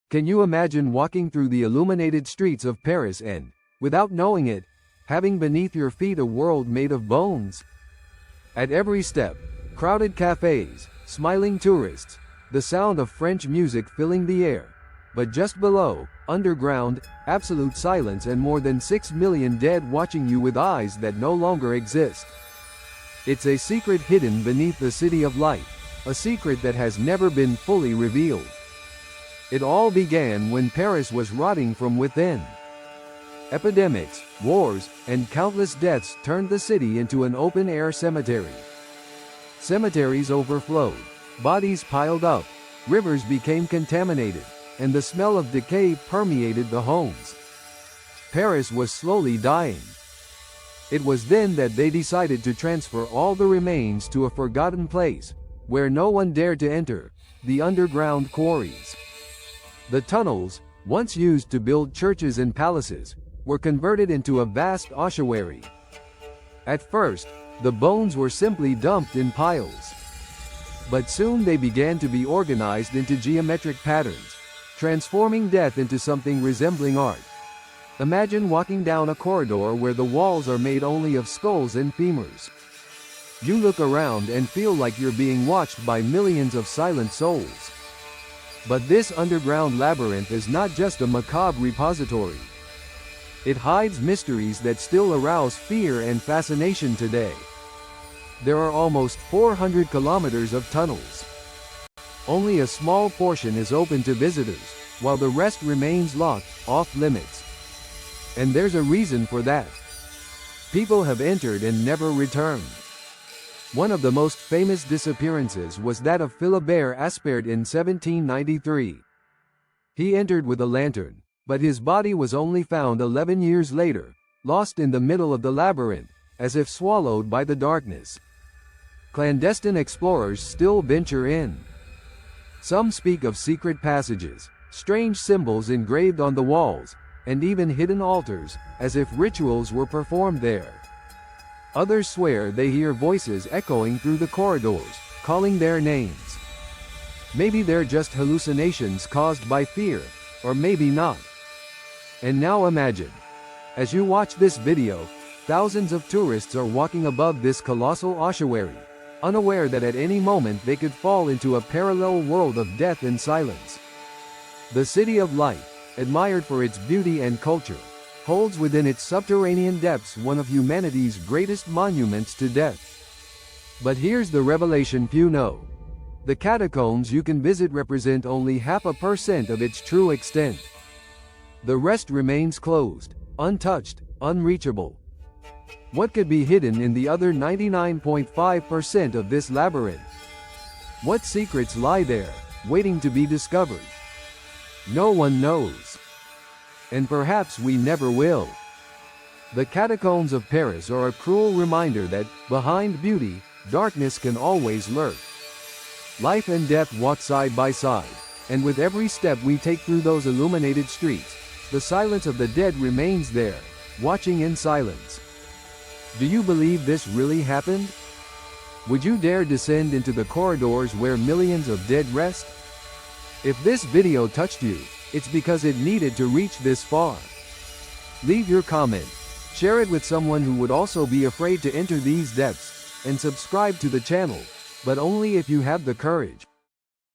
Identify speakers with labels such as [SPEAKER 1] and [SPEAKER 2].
[SPEAKER 1] Can you imagine walking through the illuminated streets of Paris and, without knowing it, having beneath your feet a world made of bones? At every step, crowded cafes, smiling tourists, the sound of French music filling the air. But just below, underground, absolute silence and more than 6 million dead watching you with eyes that no longer exist. It's a secret hidden beneath the city of light, a secret that has never been fully revealed. It all began when Paris was rotting from within. Epidemics, wars, and countless deaths turned the city into an open-air cemetery. Cemeteries overflowed, bodies piled up, rivers became contaminated, and the smell of decay permeated the homes. Paris was slowly dying. It was then that they decided to transfer all the remains to a forgotten place, where no one dared to enter, the underground quarries. The tunnels, once used to build churches and palaces, were converted into a vast ossuary. At first, the bones were simply dumped in piles. But soon they began to be organized into geometric patterns, transforming death into something resembling art. Imagine walking down a corridor where the walls are made only of skulls and femurs. You look around and feel like you're being watched by millions of silent souls. But this underground labyrinth is not just a macabre repository. It hides mysteries that still arouse fear and fascination today. There are almost 400 kilometers of tunnels. Only a small portion is open to visitors, while the rest remains locked, off limits. And there's a reason for that. People have entered and never returned. One of the most famous disappearances was that of Philibert Aspert in 1793. He entered with a lantern, but his body was only found 11 years later, lost in the middle of the labyrinth, as if swallowed by the darkness. Clandestine explorers still venture in. Some speak of secret passages, strange symbols engraved on the walls, and even hidden altars, as if rituals were performed there. Others swear they hear voices echoing through the corridors, calling their names. Maybe they're just hallucinations caused by fear, or maybe not. And now imagine, as you watch this video, thousands of tourists are walking above this colossal ossuary, unaware that at any moment they could fall into a parallel world of death and silence. The City of Light, admired for its beauty and culture, holds within its subterranean depths one of humanity's greatest monuments to death. But here's the revelation few know. The catacombs you can visit represent only 0.5% of its true extent. The rest remains closed, untouched, unreachable. What could be hidden in the other 99.5% of this labyrinth? What secrets lie there, waiting to be discovered? No one knows. And perhaps we never will. The catacombs of Paris are a cruel reminder that, behind beauty, darkness can always lurk. Life and death walk side by side, and with every step we take through those illuminated streets, the silence of the dead remains there, watching in silence. Do you believe this really happened? Would you dare descend into the corridors where millions of dead rest? If this video touched you, it's because it needed to reach this far. Leave your comment, share it with someone who would also be afraid to enter these depths, and subscribe to the channel, but only if you have the courage.